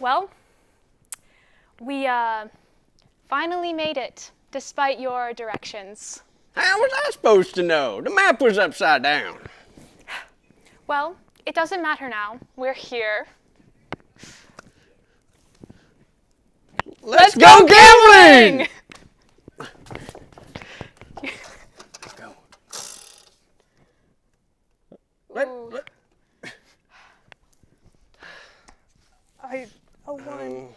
Well, we finally made it, despite your directions. How was I supposed to know? The map was upside down. Well, it doesn't matter now. We're here. Let's go gambling! Let's go. What? I won.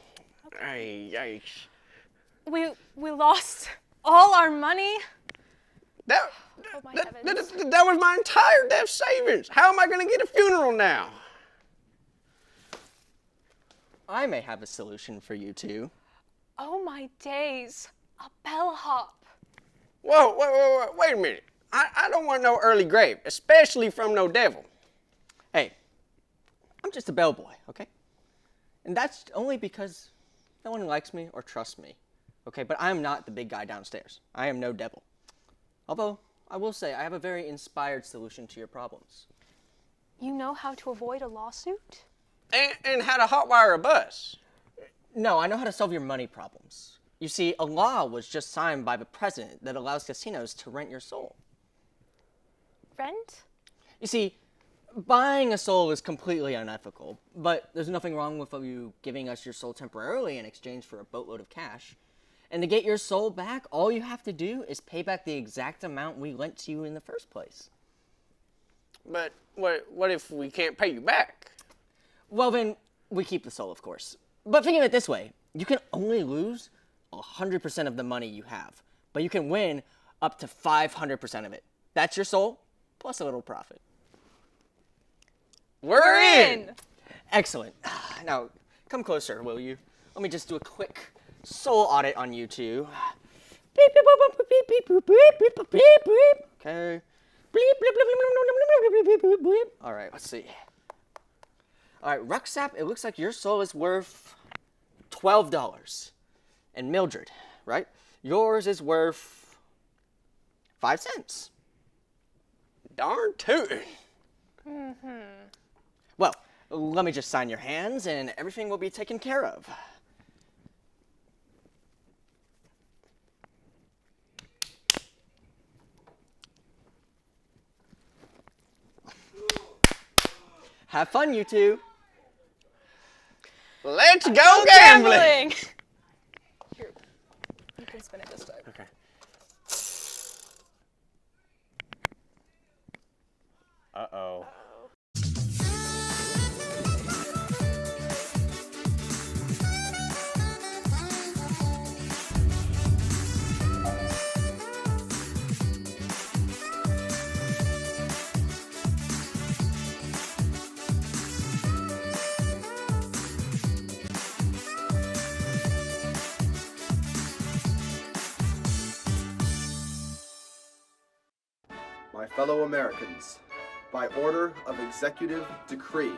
Yikes. We lost all our money. That was my entire death savings. How am I going to get a funeral now? I may have a solution for you two. Oh my days, a bellhop. Whoa, wait a minute. I don't want no early grave, especially from no devil. Hey, I'm just a bellboy, okay? And that's only because no one likes me or trusts me, okay? But I am not the big guy downstairs. I am no devil. Although, I will say, I have a very inspired solution to your problems. You know how to avoid a lawsuit? And how to hotwire a bus. No, I know how to solve your money problems. You see, a law was just signed by the president that allows casinos to rent your soul. Rent? You see, buying a soul is completely unethical, but there's nothing wrong with you giving us your soul temporarily in exchange for a boatload of cash. And to get your soul back, all you have to do is pay back the exact amount we lent to you in the first place. But what if we can't pay you back? Well, then, we keep the soul, of course. But think of it this way. You can only lose 100% of the money you have, but you can win up to 500% of it. That's your soul, plus a little profit. We're in! Excellent. Now, come closer, will you? Let me just do a quick soul audit on you two. Beep, beep, boop, boop, beep, beep, boop, beep, beep, boop, beep, beep. Okay. Bleep, bleep, bleep, bleep, bleep, bleep, bleep, bleep. All right, let's see. All right, Rucksap, it looks like your soul is worth $12. And Mildred, right? Yours is worth 5 cents. Darn tootin'. Well, let me just sign your hands and everything will be taken care of. Have fun, you two. Let's go gambling! Here, you can spin it this time. Okay. Uh-oh. My fellow Americans, by order of executive decree,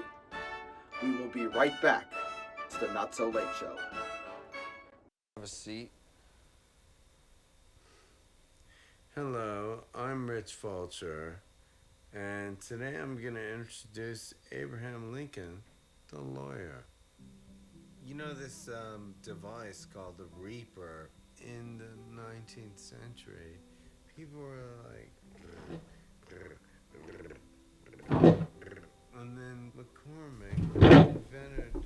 we will be right back to the Not So Late Show. Have a seat. Hello, I'm Rich Fulcher, and today I'm going to introduce Abraham Lincoln, the lawyer. You know this device called the Reaper in the 19th century? People were like... And then McCormick invented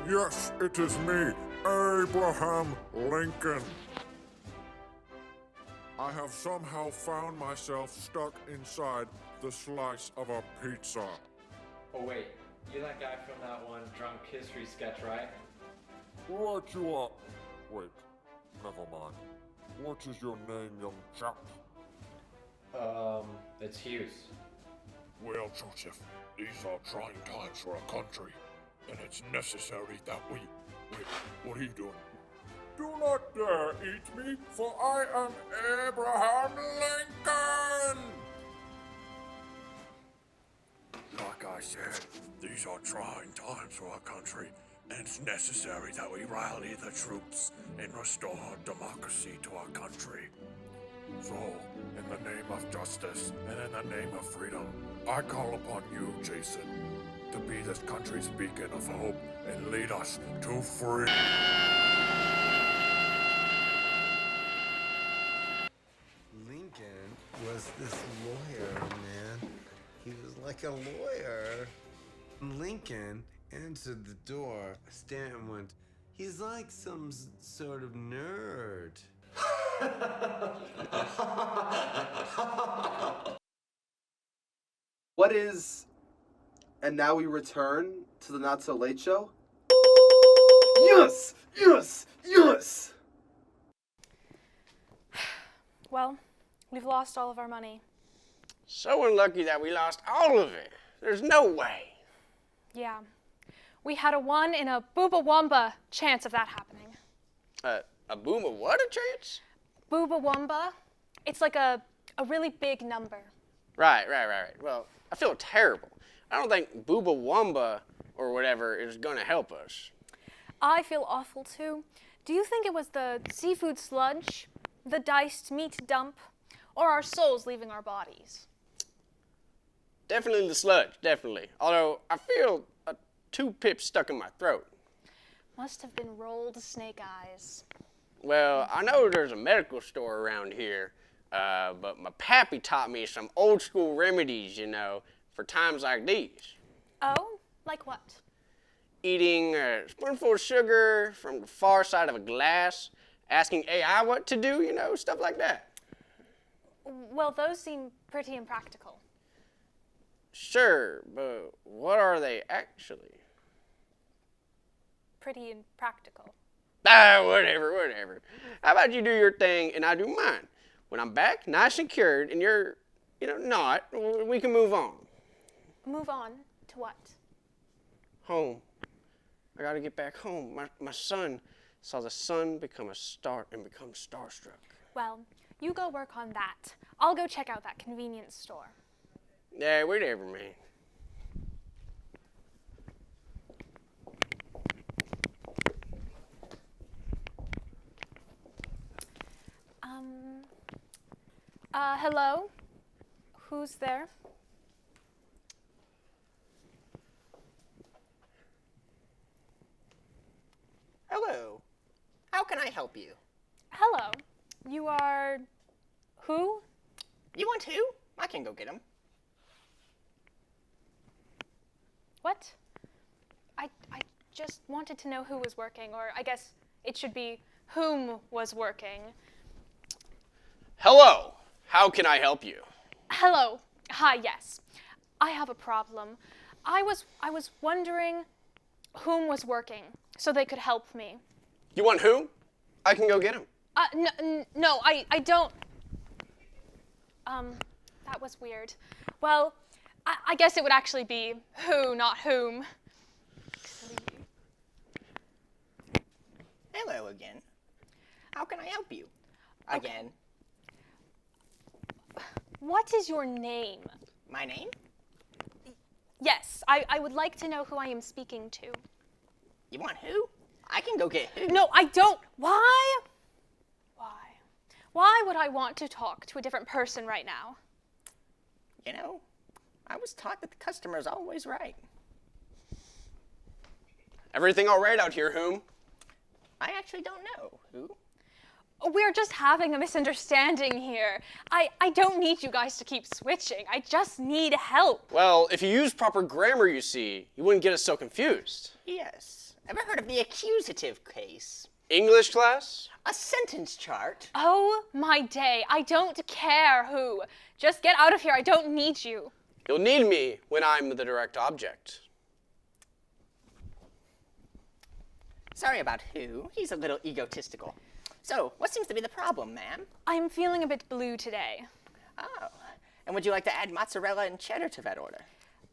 Yes, it is me, Abraham Lincoln. I have somehow found myself stuck inside the slice of a pizza. Oh wait, you're that guy from that one drunk history sketch, right? Right you are. Wait, never mind. What is your name, young chap? It's Hughes. Well, Joseph, these are trying times for our country, and it's necessary that we... Wait, what are you doing? Do not dare eat me, for I am Abraham Lincoln! Like I said, these are trying times for our country, and it's necessary that we rally the troops and restore democracy to our country. So, in the name of justice and in the name of freedom, I call upon you, Jason, to be this country's beacon of hope and lead us to freedom. Lincoln was this lawyer, man. He was like a lawyer. Lincoln answered the door. Stanton went, he's like some sort of nerd. What is... And now we return to the Not So Late Show? Yes! Yes! Yes! Well, we've lost all of our money. So unlucky that we lost all of it. There's no way. Yeah. We had a 1 in a booba-wumba chance of that happening. A boom of what a chance? Booba-wumba? It's like a really big number. Right. Well, I feel terrible. I don't think Booba Wumba or whatever is gonna help us. I feel awful too. Do you think it was the seafood sludge, the diced meat dump, or our souls leaving our bodies? Definitely the sludge, definitely. Although I feel 2 pips stuck in my throat. Must have been rolled snake eyes. Well, I know there's a medical store around here, but my pappy taught me some old school remedies, for times like these. Oh? Like what? Eating a spoonful of sugar from the far side of a glass, asking AI what to do, stuff like that. Well, those seem pretty impractical. Sure, but what are they actually? Pretty impractical. Whatever. How about you do your thing and I do mine? When I'm back, nice and cured, and you're, not, we can move on. Move on to what? Home. I gotta get back home. My son saw the sun become a star and become starstruck. Well, you go work on that. I'll go check out that convenience store. Yeah, whatever, man. Hello? Who's there? Hello. How can I help you? Hello. You are... who? You want who? I can go get him. What? I just wanted to know who was working, or I guess it should be whom was working. Hello. How can I help you? Hello. Hi, yes. I have a problem. I was wondering whom was working so they could help me. You want who? I can go get him. No, I don't. That was weird. Well, I guess it would actually be who, not whom. Hello again. How can I help you? Again. What is your name? My name? Yes, I would like to know who I am speaking to. You want who? I can go get who. No, I don't. Why? Why would I want to talk to a different person right now? I was taught that the customer's always right. Everything all right out here, whom? I actually don't know who. We're just having a misunderstanding here. I don't need you guys to keep switching. I just need help. Well, if you use proper grammar, you see, you wouldn't get us so confused. Yes. Ever heard of the accusative case? English class? A sentence chart. Oh my day. I don't care who. Just get out of here. I don't need you. You'll need me when I'm the direct object. Sorry about who. He's a little egotistical. So, what seems to be the problem, ma'am? I'm feeling a bit blue today. Oh. And would you like to add mozzarella and cheddar to that order?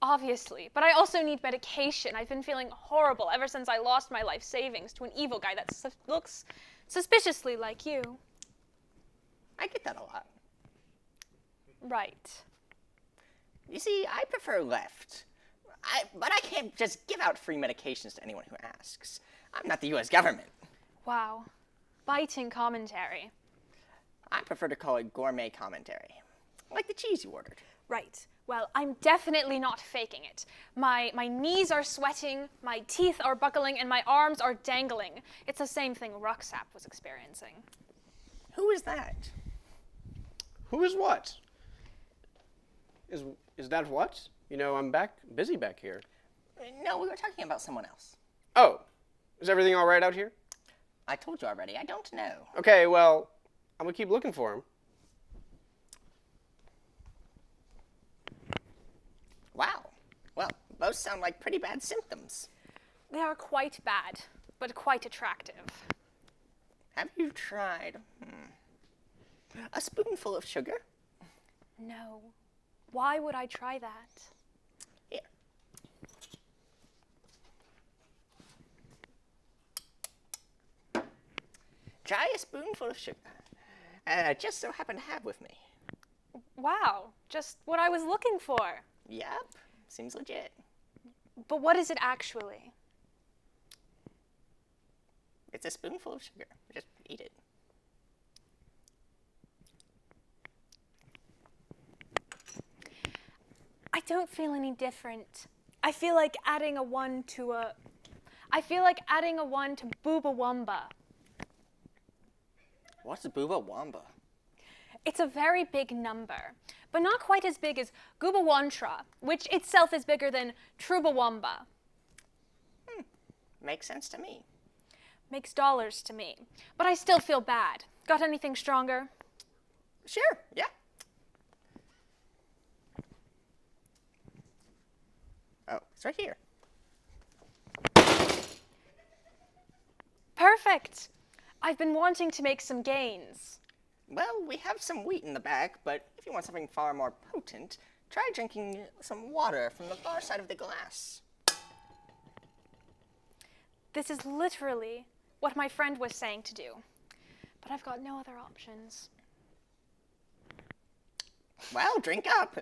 Obviously, but I also need medication. I've been feeling horrible ever since I lost my life savings to an evil guy that looks suspiciously like you. I get that a lot. Right. You see, I prefer left. But I can't just give out free medications to anyone who asks. I'm not the U.S. government. Wow. Biting commentary. I prefer to call it gourmet commentary. Like the cheese you ordered. Right. Well, I'm definitely not faking it. My knees are sweating, my teeth are buckling, and my arms are dangling. It's the same thing Rucksap was experiencing. Who is that? Who is what? Is that what? You know, I'm busy back here. No, we were talking about someone else. Oh, is everything all right out here? I told you already, I don't know. Okay, well, I'm gonna keep looking for him. Wow. Well, those sound like pretty bad symptoms. They are quite bad, but quite attractive. Have you tried a spoonful of sugar? No. Why would I try that? Here. Try a spoonful of sugar. And I just so happen to have with me. Wow, just what I was looking for. Yep, seems legit. But what is it actually? It's a spoonful of sugar. Just eat it. I don't feel any different. I feel like adding a 1 to Booba Wumba. What's Booba Wamba? It's a very big number, but not quite as big as Goobawantra, which itself is bigger than Trubawamba. Makes sense to me. Makes dollars to me. But I still feel bad. Got anything stronger? Sure, yeah. Oh, it's right here. Perfect! I've been wanting to make some gains. Well, we have some wheat in the back, but if you want something far more potent, try drinking some water from the far side of the glass. This is literally what my friend was saying to do. But I've got no other options. Well, drink up.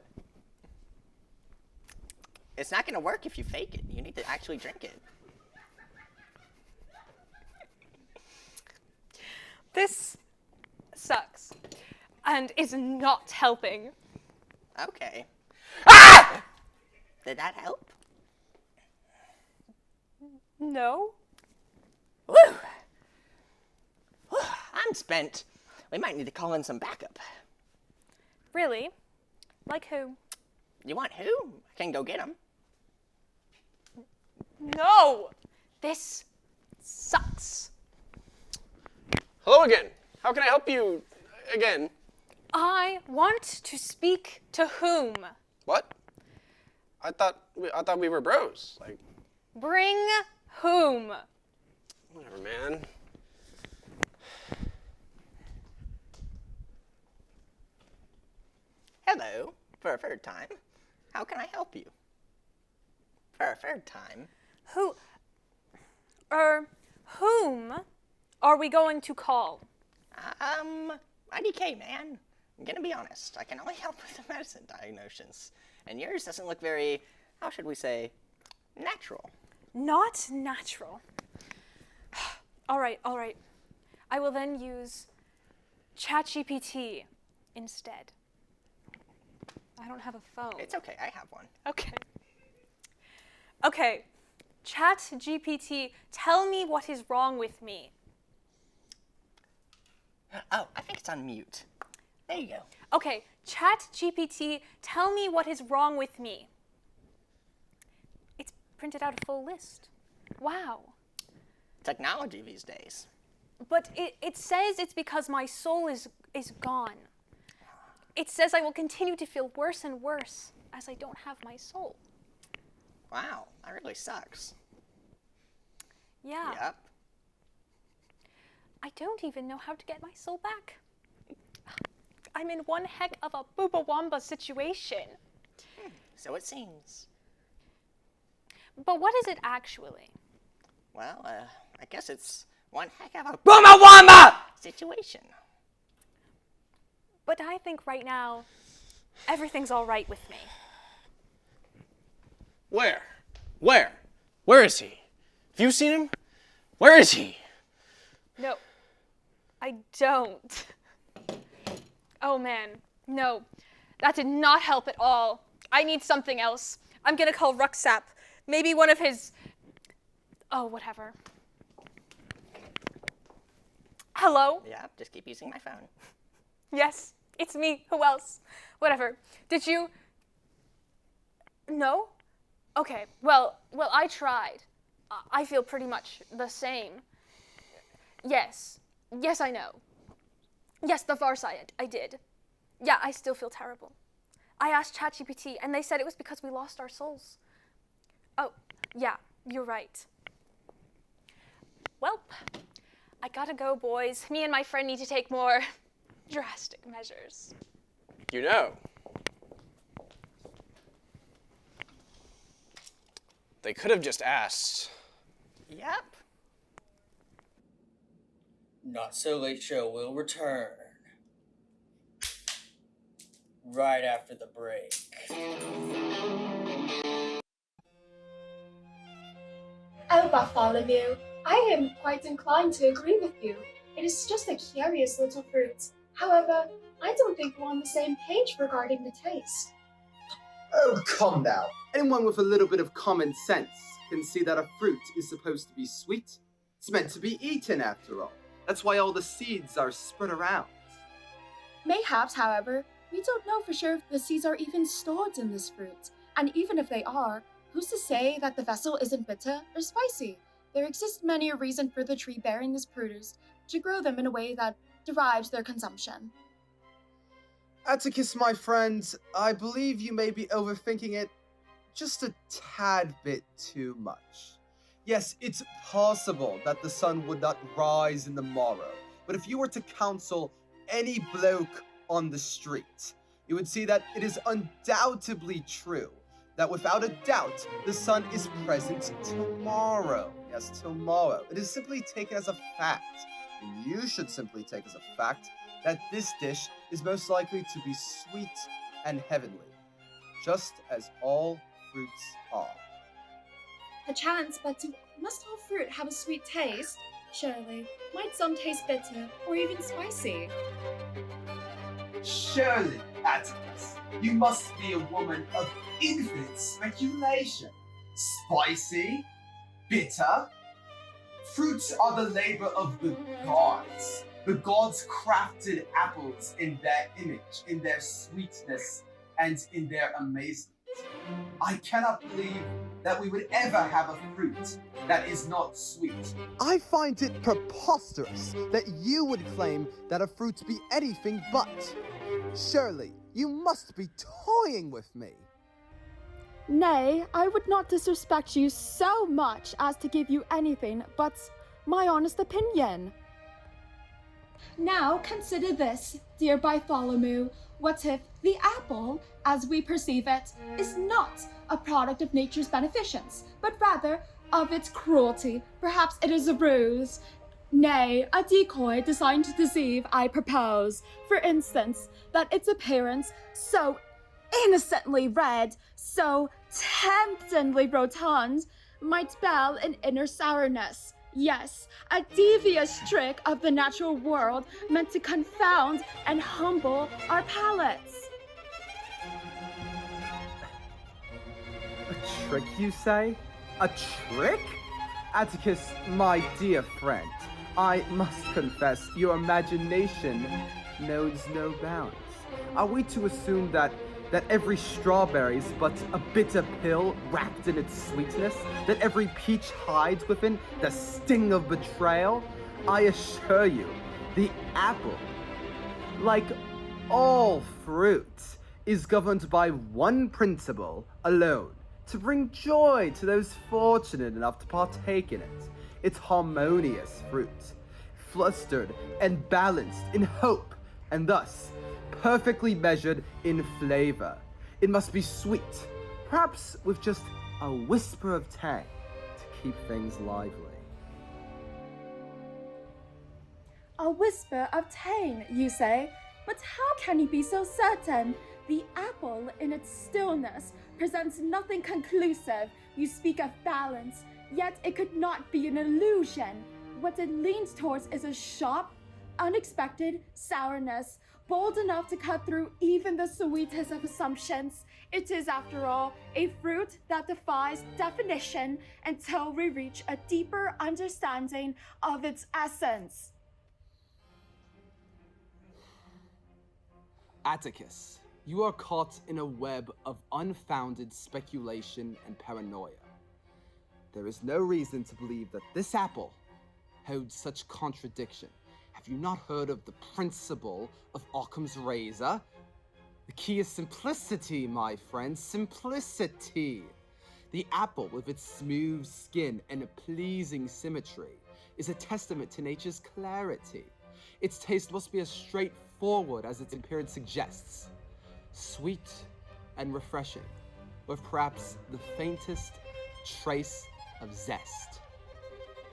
It's not going to work if you fake it. You need to actually drink it. This sucks and is not helping. Okay. Ah! Did that help? No? Woo! I'm spent. We might need to call in some backup. Really? Like who? You want who? I can go get him. No! This sucks. Hello again. How can I help you again? I want to speak to whom? What? I thought we were bros. Like, Bring whom? whatever, man. Hello, for a third time. How can I help you? For a third time? Whom are we going to call? IDK, man. I'm gonna be honest. I can only help with the medicine diagnosis. And yours doesn't look very, how should we say, natural. Not natural. All right. I will then use ChatGPT instead. I don't have a phone. It's okay, I have one. Okay. ChatGPT, tell me what is wrong with me. Oh, I think it's on mute. There you go. Okay, ChatGPT, tell me what is wrong with me. It's printed out a full list. Wow. Technology these days. But it says it's because my soul is gone. It says I will continue to feel worse and worse as I don't have my soul. Wow, that really sucks. Yeah. Yep. I don't even know how to get my soul back. I'm in one heck of a boobawamba situation. So it seems. But what is it actually? Well, I guess it's one heck of a boomawamba situation. But I think right now, everything's all right with me. Where? Where is he? Have you seen him? Where is he? No, I don't. Oh man, no, that did not help at all. I need something else. I'm gonna call Rucksap. Maybe one of his... Oh, whatever. Hello? Yeah, just keep using my phone. Yes, it's me. Who else? Whatever. Did you... No? Okay, well, I tried. I feel pretty much the same. Yes, I know. Yes, the Farsight, I did. Yeah, I still feel terrible. I asked ChatGPT, and they said it was because we lost our souls. Oh, yeah, you're right. Welp, I gotta go, boys. Me and my friend need to take more drastic measures. You know, they could have just asked. Yep. Not So Late Show will return right after the break. Oh, Bartholomew, I am quite inclined to agree with you. It is just a curious little fruit. However, I don't think we're on the same page regarding the taste. Oh, calm now. Anyone with a little bit of common sense can see that a fruit is supposed to be sweet. It's meant to be eaten, after all. That's why all the seeds are spread around. Mayhaps, however, we don't know for sure if the seeds are even stored in this fruit. And even if they are, who's to say that the vessel isn't bitter or spicy? There exists many a reason for the tree bearing this produce to grow them in a way that derives their consumption. Atticus, my friend, I believe you may be overthinking it just a tad bit too much. Yes, it's possible that the sun would not rise in the morrow, but if you were to counsel any bloke on the street, you would see that it is undoubtedly true that without a doubt the sun is present tomorrow. Yes, tomorrow. It is simply taken as a fact. And you should simply take as a fact that this dish is most likely to be sweet and heavenly, just as all fruits are. Perchance, but must all fruit have a sweet taste? Surely, might some taste bitter or even spicy? Surely, Atticus, you must be a woman of infinite speculation. Spicy? Bitter? Fruits are the labor of the gods. The gods crafted apples in their image, in their sweetness, and in their amazement. I cannot believe that we would ever have a fruit that is not sweet. I find it preposterous that you would claim that a fruit be anything but. Surely, you must be toying with me. Nay, I would not disrespect you so much as to give you anything but my honest opinion. Now consider this, dear Bartholomew. What if the apple, as we perceive it, is not a product of nature's beneficence, but rather of its cruelty? Perhaps it is a ruse. Nay, a decoy designed to deceive, I propose. For instance, that its appearance, so innocently red, so temptingly rotund, might spell an inner sourness. Yes, a devious trick of the natural world meant to confound and humble our palates. A trick, you say? A trick? Atticus, my dear friend, I must confess your imagination knows no bounds. Are we to assume that every strawberry is but a bitter pill wrapped in its sweetness? That every peach hides within the sting of betrayal? I assure you, the apple, like all fruit, is governed by one principle alone: to bring joy to those fortunate enough to partake in it. It's harmonious fruit, flustered, and balanced in hope, and thus perfectly measured in flavor. It must be sweet, perhaps with just a whisper of tang to keep things lively. A whisper of tang, you say? But how can you be so certain? The apple, in its stillness, presents nothing conclusive. You speak of balance, yet it could not be an illusion. What it leans towards is a sharp, unexpected sourness, bold enough to cut through even the sweetest of assumptions. It is, after all, a fruit that defies definition until we reach a deeper understanding of its essence. Atticus, you are caught in a web of unfounded speculation and paranoia. There is no reason to believe that this apple holds such contradiction. Have you not heard of the principle of Occam's razor? The key is simplicity, my friend, simplicity. The apple, with its smooth skin and a pleasing symmetry, is a testament to nature's clarity. Its taste must be as straightforward as its appearance suggests. Sweet and refreshing, with perhaps the faintest trace of zest.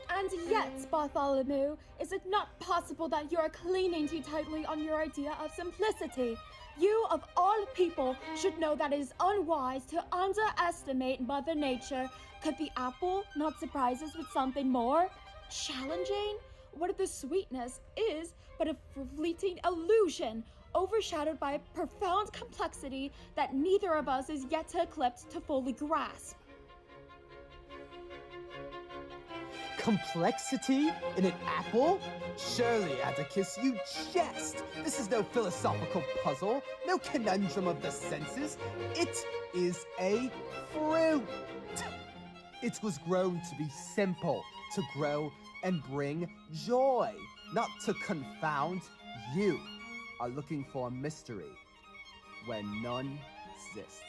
And yet, Bartholomew, is it not possible that you are clinging too tightly on your idea of simplicity? You, of all people, should know that it is unwise to underestimate Mother Nature. Could the apple not surprise us with something more challenging? What if the sweetness is but a fleeting illusion, overshadowed by a profound complexity that neither of us is yet equipped to fully grasp? Complexity in an apple? Surely, Atticus, you jest. This is no philosophical puzzle, no conundrum of the senses. It is a fruit. It was grown to be simple, to grow and bring joy, not to confound. You are looking for a mystery when none exists.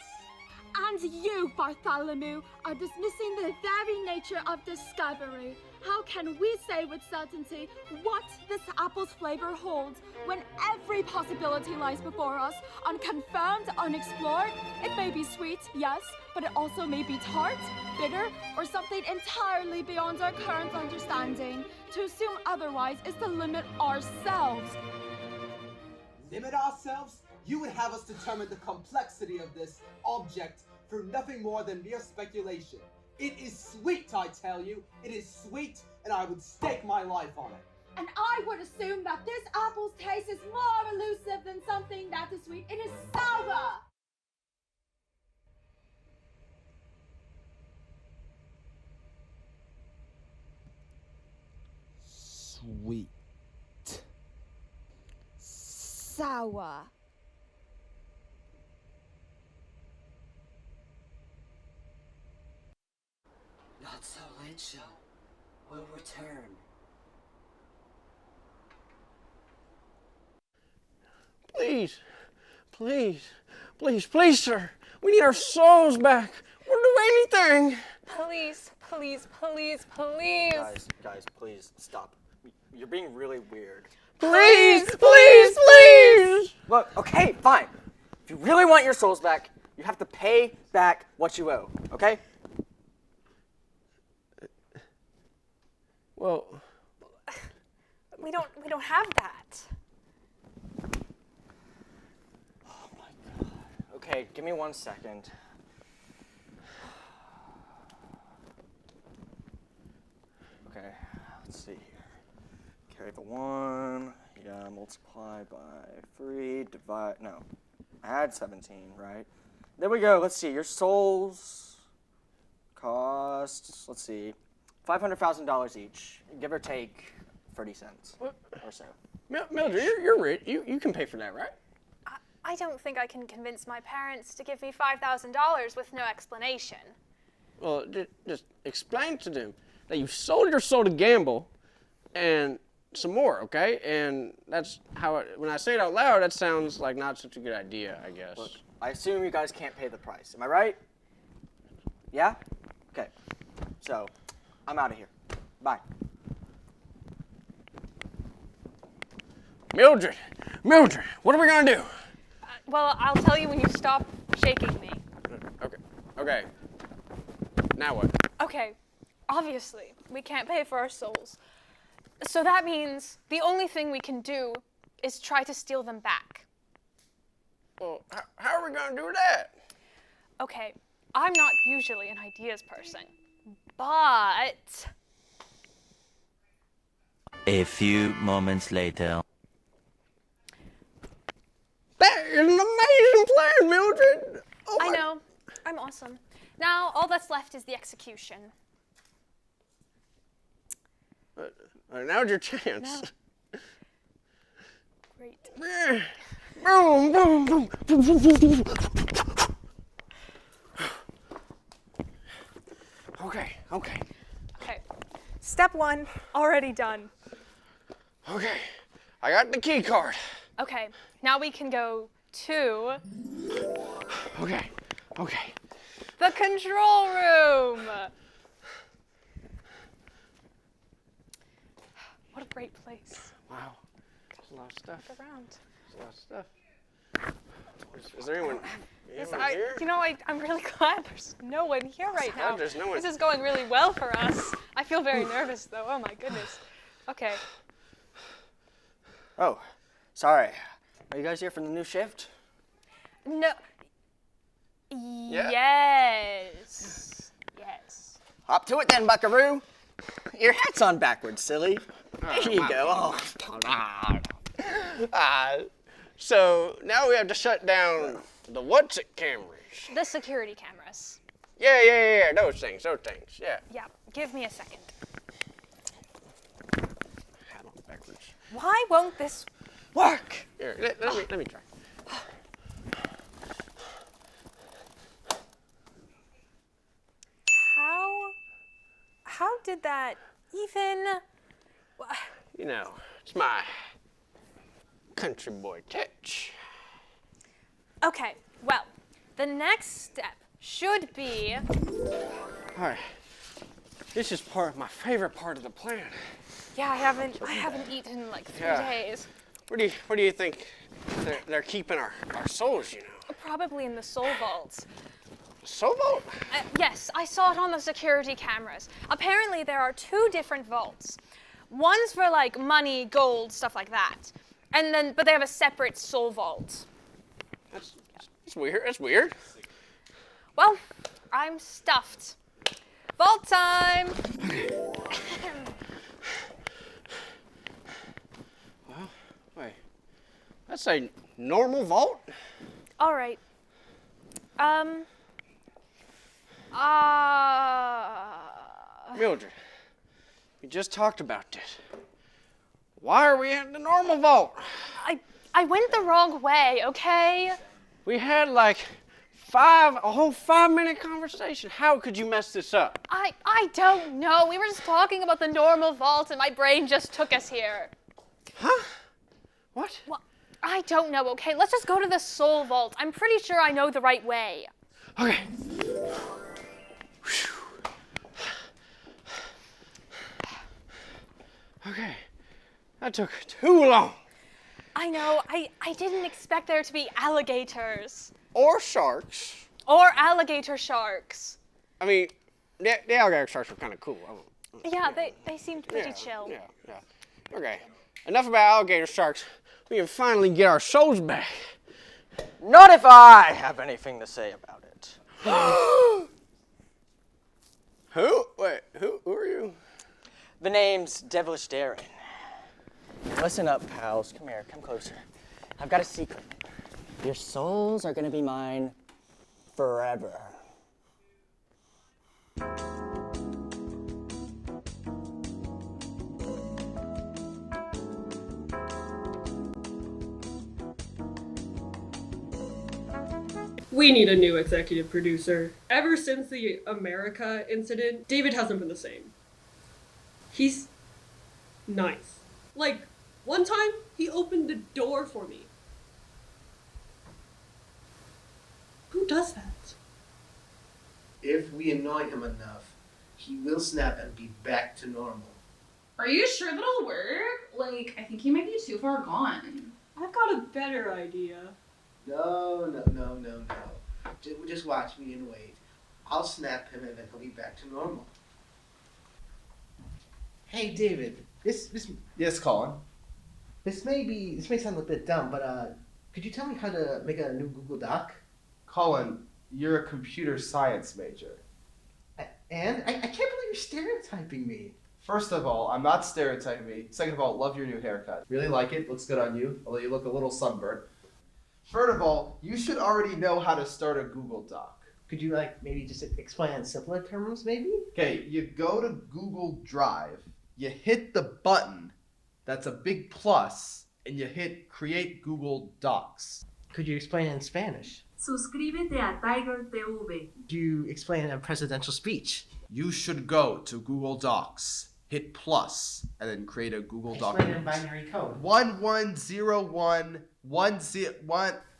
And you, Bartholomew, are dismissing the very nature of discovery. How can we say with certainty what this apple's flavor holds when every possibility lies before us, unconfirmed, unexplored? It may be sweet, yes, but it also may be tart, bitter, or something entirely beyond our current understanding. To assume otherwise is to limit ourselves. Limit ourselves? You would have us determine the complexity of this object through nothing more than mere speculation. It is sweet, I tell you. It is sweet, and I would stake my life on it. And I would assume that this apple's taste is more elusive than something that is sweet. It is sour! Sweet. Sour. Not so late, show. Will return. Please, please, please, please, sir. We need our souls back. We'll do anything. Please, please, please, please. Guys, please stop. You're being really weird. Please, please, please. Look, okay, fine. If you really want your souls back, you have to pay back what you owe, okay? Well, We don't have that. Oh my god. Okay, give me 1 second. Okay, let's see here. Carry the 1, yeah, multiply by 3, divide, no. I had 17, right? There we go, let's see, your souls cost, let's see, $500,000 each, give or take 30 cents or so. Mildred, you're rich. You can pay for that, right? I don't think I can convince my parents to give me $5,000 with no explanation. Well, just explain to them that you sold your soul to gamble and some more, okay? And that's how, when I say it out loud, that sounds like not such a good idea, I guess. Look, I assume you guys can't pay the price, am I right? Yeah? Okay, so I'm out of here. Bye. Mildred, Mildred, what are we gonna do? Well, I'll tell you when you stop shaking me. Okay. Now what? Okay, obviously, we can't pay for our souls. So that means the only thing we can do is try to steal them back. Well, how are we gonna do that? Okay, I'm not usually an ideas person, but... A few moments later. That is an amazing plan, Mildred! Oh I my- know, I'm awesome. Now, all that's left is the execution. Now's your chance. No. Great. Boom, boom, boom, boom, boom, boom, boom. Okay. Okay, step 1, already done. Okay. I got the key card. Okay, now we can go to Okay. the control room. What a great place. Wow. There's a lot of stuff. Look around. There's a lot of stuff. Is there anyone Yes, here? I'm really glad there's no one here right glad now. there's no one. This is going really well for us. I feel very nervous though. Oh my goodness. Okay. Oh, sorry. Are you guys here for the new shift? No. Yeah. Yes. Yes. Hop to it then, buckaroo. Your hat's on backwards, silly. There you go. Oh. So now we have to shut down the what's it cameras. The security cameras. Yeah. Those things. Yeah. Yeah. Give me a second. Hat on backwards. Why won't this work? Here, let me try. How did that even? You know, it's my country boy touch. Okay. Well, the next step should be. All right. This is my favorite part of the plan. Yeah, I haven't eaten in like 3 Yeah. days. Where do you think they're keeping our souls? You know, Probably in the soul vaults. soul vault. Yes, I saw it on the security cameras. Apparently, there are 2 different vaults. One's for like money, gold, stuff like that, but they have a separate soul vault. That's weird. That's weird. Well, I'm stuffed. Vault time! Well, wait. That's a normal vault. All right. Mildred, we just talked about this. Why are we in the normal vault? I went the wrong way, okay? We had like a whole 5-minute conversation. How could you mess this up? I don't know. We were just talking about the normal vault and my brain just took us here. Huh? What? Well, I don't know, okay? Let's just go to the soul vault. I'm pretty sure I know the right way. Okay. Okay. That took too long. I know. I didn't expect there to be alligators. Or sharks. Or alligator sharks. I mean, the alligator sharks were kind of cool. Yeah, they seemed pretty chill. Yeah. Okay. Enough about alligator sharks. We can finally get our souls back. Not if I have anything to say about it. Who? Wait, who are you? The name's Devilish Darren. Listen up, pals. Come here, come closer. I've got a secret. Your souls are gonna be mine forever. We need a new executive producer. Ever since the America incident, David hasn't been the same. He's nice. Like, one time, he opened the door for me. Who does that? If we annoy him enough, he will snap and be back to normal. Are you sure that'll work? Like, I think he might be too far gone. I've got a better idea. No. Just watch me and wait. I'll snap him and then he'll be back to normal. Hey, David. Yes, Colin. This may sound a bit dumb, but could you tell me how to make a new Google Doc? Colin, you're a computer science major. And I can't believe you're stereotyping me. First of all, I'm not stereotyping me. Second of all, love your new haircut. Really like it. Looks good on you, although you look a little sunburned. Third of all, you should already know how to start a Google Doc. Could you maybe just explain in simpler terms, maybe? Okay, you go to Google Drive, you hit the button that's a big plus, and you hit Create Google Docs. Could you explain it in Spanish? Suscríbete a Tiger TV. Do you explain it in a presidential speech? You should go to Google Docs, hit plus, and then create a Google document. Explain it in binary code. 110110.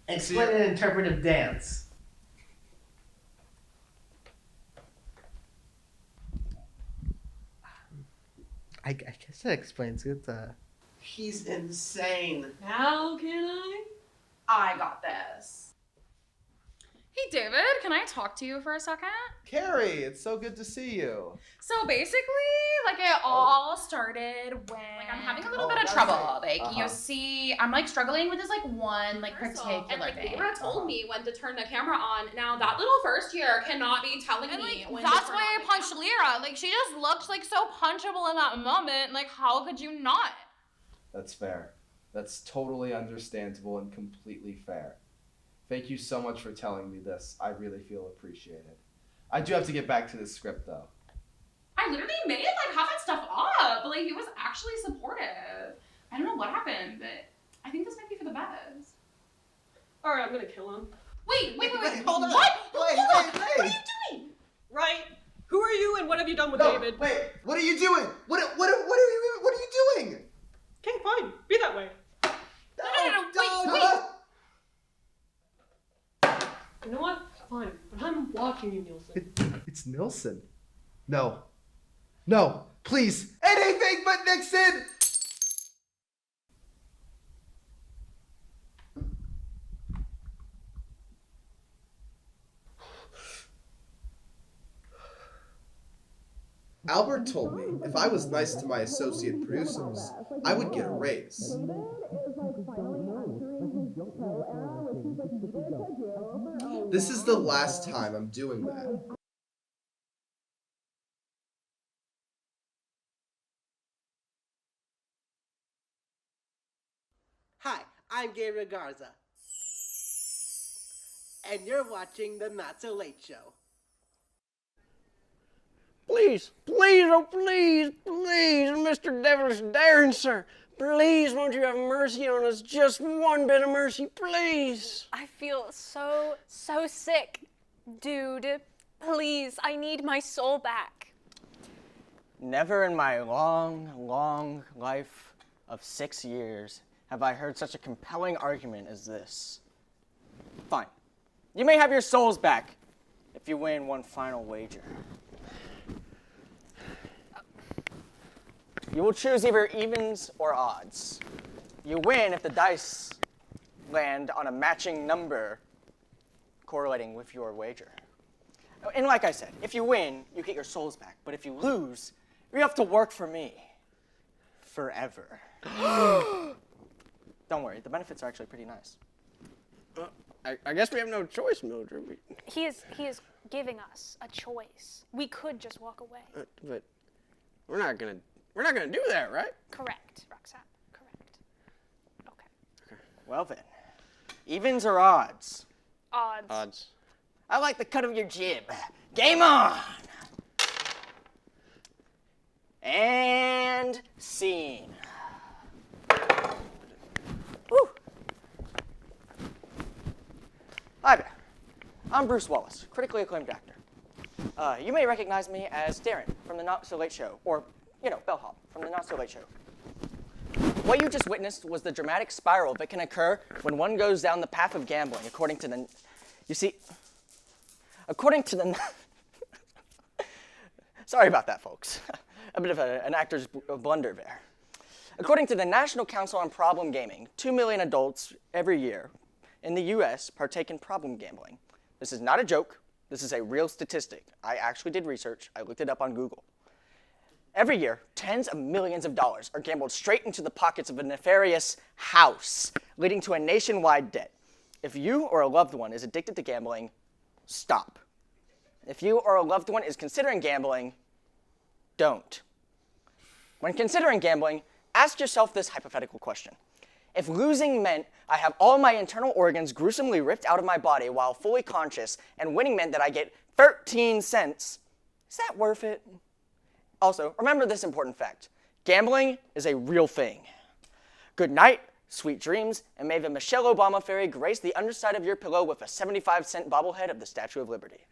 Explain it in interpretive dance. I guess that explains it. He's insane. Now can I? I got this. Hey, David, can I talk to you for a second? Carrie, it's so good to see you. So basically, it all started when I'm having a little bit of trouble. You see, I'm struggling with this one particular thing. Laura told me when to turn the camera on. Now that little first year cannot be telling me when to that's turn why on I the punched camera. Lyra. She just looked so punchable in that moment. How could you not? That's fair. That's totally understandable and completely fair. Thank you so much for telling me this. I really feel appreciated. I do have to get back to this script, though. I literally made half that stuff up. He was actually supportive. I don't know what happened, but I think this might be for the best. All right, I'm gonna kill him. Wait, Hold on. what? Wait. What are you doing? Right? Who are you and what have you done with No, David? wait. What are you doing? What are you doing? Okay, fine. Be that way. No, wait. You know what? Fine. But I'm watching you, Nielsen. It's Nilsson. No, please. Anything but Nixon! Albert told me if I was nice to my associate producers, I would get a raise. This is the last time I'm doing that. Hi, I'm Gabriel Garza. And you're watching The Not So Late Show. Please, Mr. Devilish Daring, sir. Please, won't you have mercy on us? Just one bit of mercy, please. I feel so sick. Dude, please, I need my soul back. Never in my long life of 6 years have I heard such a compelling argument as this. Fine. You may have your souls back if you win one final wager. You will choose either evens or odds. You win if the dice land on a matching number correlating with your wager. And like I said, if you win, you get your souls back. But if you lose, you have to work for me forever. Don't worry, the benefits are actually pretty nice. I guess we have no choice, Mildred. He is giving us a choice. We could just walk away. But we're not gonna do that, right? Correct, Roxanne. Correct. Okay. Well then, evens or odds? Odds. I like the cut of your jib. Game on! And scene. Woo! Hi there. I'm Bruce Wallace, critically acclaimed actor. You may recognize me as Darren from The Not So Late Show, or, Bellhop from The Not So Late Show. What you just witnessed was the dramatic spiral that can occur when one goes down the path of gambling, according to the Sorry about that, folks. a bit of an actor's blunder there. According to the National Council on Problem Gaming, 2 million adults every year in the US partake in problem gambling. This is not a joke. This is a real statistic. I actually did research. I looked it up on Google. Every year, tens of millions of dollars are gambled straight into the pockets of a nefarious house, leading to a nationwide debt. If you or a loved one is addicted to gambling, stop. If you or a loved one is considering gambling, don't. When considering gambling, ask yourself this hypothetical question. If losing meant I have all my internal organs gruesomely ripped out of my body while fully conscious, and winning meant that I get 13 cents, is that worth it? Also, remember this important fact. Gambling is a real thing. Good night, sweet dreams, and may the Michelle Obama fairy grace the underside of your pillow with a 75-cent bobblehead of the Statue of Liberty.